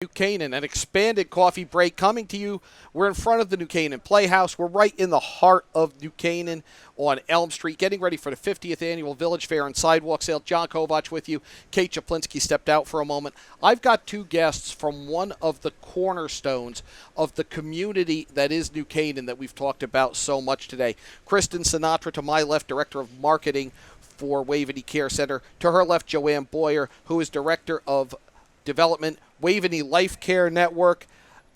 New Canaan, an expanded coffee break coming to you. We're in front of the New Canaan Playhouse. We're right in the heart of New Canaan on Elm Street, getting ready for the 50th Annual Village Fair and Sidewalk Sale. John Kovach with you. Kate Chaplinsky stepped out for a moment. I've got two guests from one of the cornerstones of the community that is New Canaan that we've talked about so much today. Kristen Sinatra to my left, Director of Marketing for WavenyCareCenter. To her left, Joanne Boyer, who is Director of Development, Waveny Life Care Network.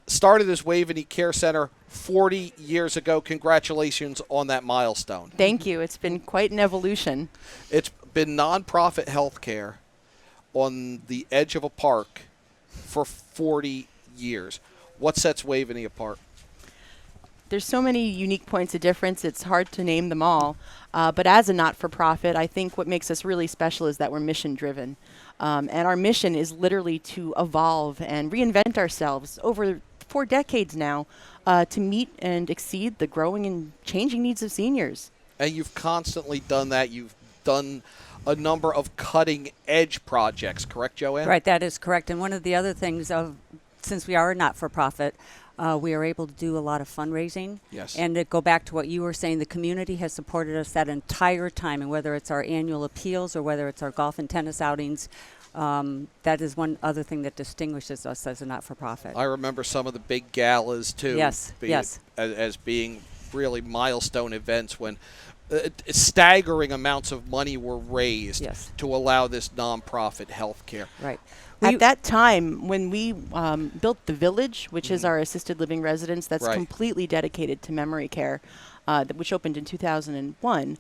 Started as WavenyCareCenter 40 years ago. Congratulations on that milestone. Thank you. It's been quite an evolution. It's been nonprofit healthcare on the edge of a park for 40 years. What sets Waveny apart? There's so many unique points of difference, it's hard to name them all. But as a not-for-profit, I think what makes us really special is that we're mission-driven. And our mission is literally to evolve and reinvent ourselves over 4 decades now to meet and exceed the growing and changing needs of seniors. And you've constantly done that. You've done a number of cutting-edge projects, correct, Joanne? Right, that is correct. And one of the other things, since we are a not-for-profit, we are able to do a lot of fundraising. Yes. And to go back to what you were saying, the community has supported us that entire time, and whether it's our annual appeals or whether it's our golf and tennis outings, that is one other thing that distinguishes us as a not-for-profit. I remember some of the big galas, too. Yes, yes. As being really milestone events when staggering amounts of money were raised to allow this nonprofit health care. Right. At that time, when we built the Village, which is our assisted living residence that's completely dedicated to memory care, which opened in 2001,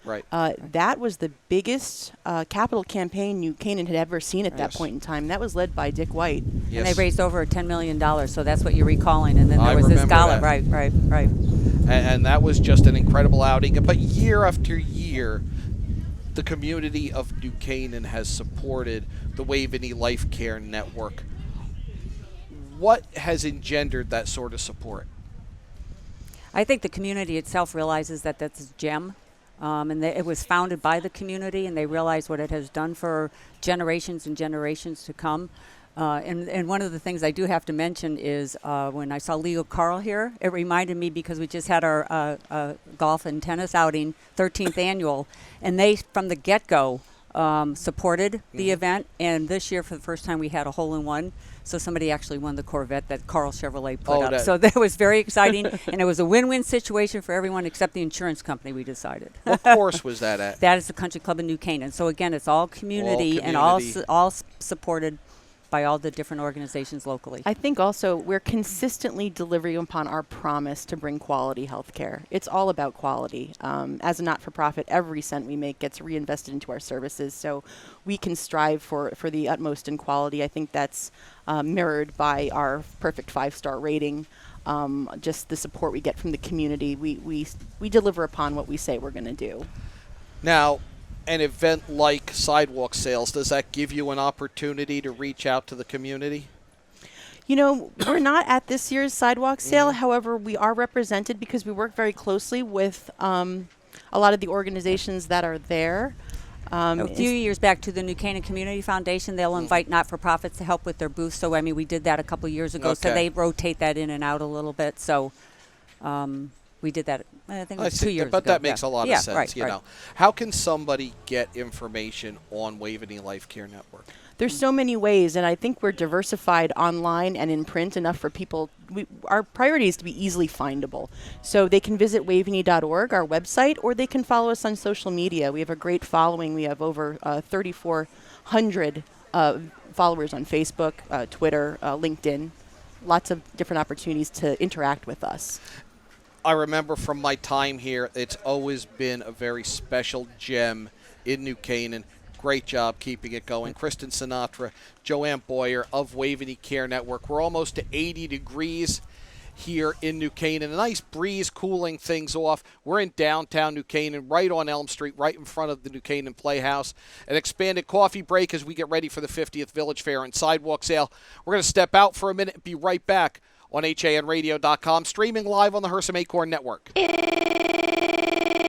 that was the biggest capital campaign New Canaan had ever seen at that point in time. That was led by Dick White. Yes. And they raised over $10 million, so that's what you're recalling. And then there was this gala. Right. And that was just an incredible outing. But year after year, the community of New Canaan has supported the Waveny Life Care Network. What has engendered that sort of support? I think the community itself realizes that that's a gem. And it was founded by the community, and they realize what it has done for generations and generations to come. And one of the things I do have to mention is when I saw Leo Carl here, it reminded me because we just had our golf and tennis outing, 13th annual, and they, from the get-go, supported the event. And this year, for the first time, we had a hole-in-one. So somebody actually won the Corvette that Carl Chevrolet put up. So that was very exciting, and it was a win-win situation for everyone except the insurance company, we decided. What course was that at? That is the Country Club in New Canaan. So again, it's all community. And all supported by all the different organizations locally. I think also we're consistently delivering upon our promise to bring quality health care. It's all about quality. As a not-for-profit, every cent we make gets reinvested into our services, so we can strive for the utmost in quality. I think that's mirrored by our perfect 5-star rating. Just the support we get from the community. We deliver upon what we say we're going to do. Now, an event like Sidewalk Sales, does that give you an opportunity to reach out to the community? You know, we're not at this year's Sidewalk Sale. However, we are represented because we work very closely with a lot of the organizations that are there. A few years back to the New Canaan Community Foundation, they'll invite not-for-profits to help with their booths. So, I mean, we did that a couple years ago. So they rotate that in and out a little bit. So we did that, I think it was 2 years ago. But that makes a lot of sense, you know. How can somebody get information on Waveny Life Care Network? There's so many ways, and I think we're diversified online and in print enough for people. Our priority is to be easily findable. So they can visit waveny.org, our website, or they can follow us on social media. We have a great following. We have over 3,400 followers on Facebook, Twitter, LinkedIn. Lots of different opportunities to interact with us. I remember from my time here, it's always been a very special gem in New Canaan. Great job keeping it going. Kristen Sinatra, Joanne Boyer of Waveny Care Network. We're almost to 80 degrees here in New Canaan. A nice breeze cooling things off. We're in downtown New Canaan, right on Elm Street, right in front of the New Canaan Playhouse. An expanded coffee break as we get ready for the 50th Village Fair and Sidewalk Sale. We're going to step out for a minute and be right back on HANradio.com, streaming live on the Hersom Acorn Network.